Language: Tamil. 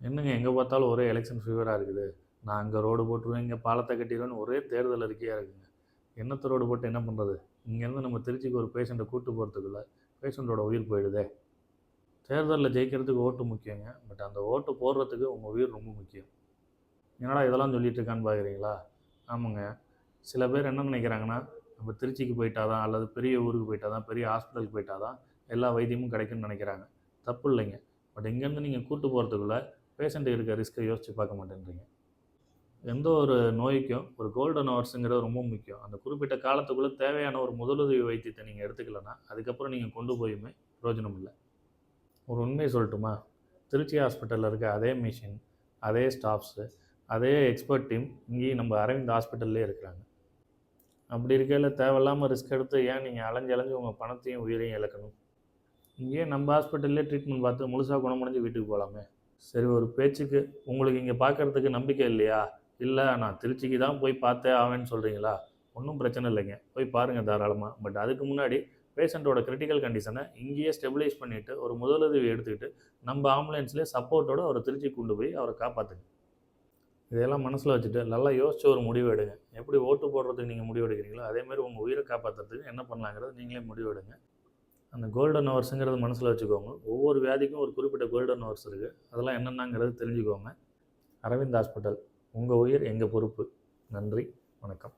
என்னங்க எங்கே பார்த்தாலும் ஒரே எலெக்ஷன் ஃபீவராக இருக்குது. நான் அங்கே ரோடு போட்டுருவேன், இங்கே பாலத்தை கட்டிடுவேன்னு ஒரே தேர்தல் அறிக்கையாக இருக்குங்க. என்னத்த ரோடு போட்டு என்ன பண்ணுறது? இங்கேருந்து நம்ம திருச்சிக்கு ஒரு பேஷண்ட்டை கூட்டு போகிறதுக்குள்ள பேஷண்ட்டோட உயிர் போயிடுதே. தேர்தலில் ஜெயிக்கிறதுக்கு ஓட்டு முக்கியங்க. பட் அந்த ஓட்டு போடுறதுக்கு உங்கள் உயிர் ரொம்ப முக்கியம். என்னடா இதெல்லாம் சொல்லிட்டு இருக்கான்னு பார்க்குறீங்களா? ஆமாங்க. சில பேர் என்ன நினைக்கிறாங்கன்னா, நம்ம திருச்சிக்கு போயிட்டா தான் அல்லது பெரிய ஊருக்கு போயிட்டா தான், பெரிய ஹாஸ்பிட்டலுக்கு போயிட்டா தான் எல்லா வைத்தியமும் கிடைக்கும்னு நினைக்கிறாங்க. தப்பு இல்லைங்க. பட் இங்கேருந்து நீங்கள் கூட்டு போகிறதுக்குள்ள பேஷண்ட் இருக்க ரிஸ்க்கை யோசித்து பார்க்க மாட்டேன்றீங்க. எந்த ஒரு நோய்க்கும் ஒரு கோல்டன் ஹவர்ஸுங்கிறது ரொம்ப முக்கியம். அந்த குறிப்பிட்ட காலத்துக்குள்ளே தேவையான ஒரு முதலுதவி வைத்தியத்தை நீங்கள் எடுத்துக்கலன்னா, அதுக்கப்புறம் நீங்கள் கொண்டு போயுமே பிரயோஜனம் இல்லை. ஒரு உண்மையை சொல்லட்டுமா? திருச்சி ஹாஸ்பிட்டலில் இருக்க அதே மிஷின், அதே ஸ்டாஃப்ஸு, அதே எக்ஸ்பர்ட் டீம் இங்கேயும் நம்ம அரவிந்த் ஹாஸ்பிட்டல்லே இருக்கிறாங்க. அப்படி இருக்கையில் தேவையில்லாமல் ரிஸ்க் எடுத்து ஏன் நீங்கள் அலைஞ்சு அலைஞ்சு உங்கள் பணத்தையும் உயிரையும் இழக்கணும்? இங்கேயே நம்ம ஹாஸ்பிட்டல்லே ட்ரீட்மெண்ட் பார்த்து முழுசாக குணமடைஞ்சு வீட்டுக்கு போகலாமே. சரி, ஒரு பேச்சுக்கு உங்களுக்கு இங்கே பார்க்குறதுக்கு நம்பிக்கை இல்லையா? இல்லை நான் திருச்சிக்கு தான் போய் பார்த்தே ஆவேன்னு சொல்கிறீங்களா? ஒன்றும் பிரச்சனை இல்லைங்க, போய் பாருங்கள் தாராளமாக. பட் அதுக்கு முன்னாடி பேஷண்ட்டோட கிரிட்டிக்கல் கண்டிஷனை இங்கேயே ஸ்டெபிலைஸ் பண்ணிவிட்டு ஒரு முதலுதவி எடுத்துக்கிட்டு நம்ம ஆம்புலன்ஸ்லேயே சப்போர்ட்டோடு அவரை திருச்சி கொண்டு போய் அவரை காப்பாற்றுங்க. இதெல்லாம் மனசில் வச்சுட்டு நல்லா யோசிச்சு ஒரு முடிவு எடுங்க. எப்படி ஓட்டு போடுறதுக்கு நீங்கள் முடிவு எடுக்கிறீங்களோ அதேமாதிரி உங்கள் உயிரை காப்பாற்றுறதுக்கு என்ன பண்ணலாங்கிறது நீங்களே முடிவு எடுங்க. அந்த கோல்டன் ஹவர்ஸுங்கிறது மனசில் வச்சுக்கோங்க. ஒவ்வொரு வியாதிக்கும் ஒரு குறிப்பிட்ட கோல்டன் ஹவர்ஸ் இருக்குது. அதெல்லாம் என்னென்னங்கிறது தெரிஞ்சுக்கோங்க. அரவிந்த் ஹாஸ்பிட்டல், உங்கள் உயிர் எங்கள் பொறுப்பு. நன்றி, வணக்கம்.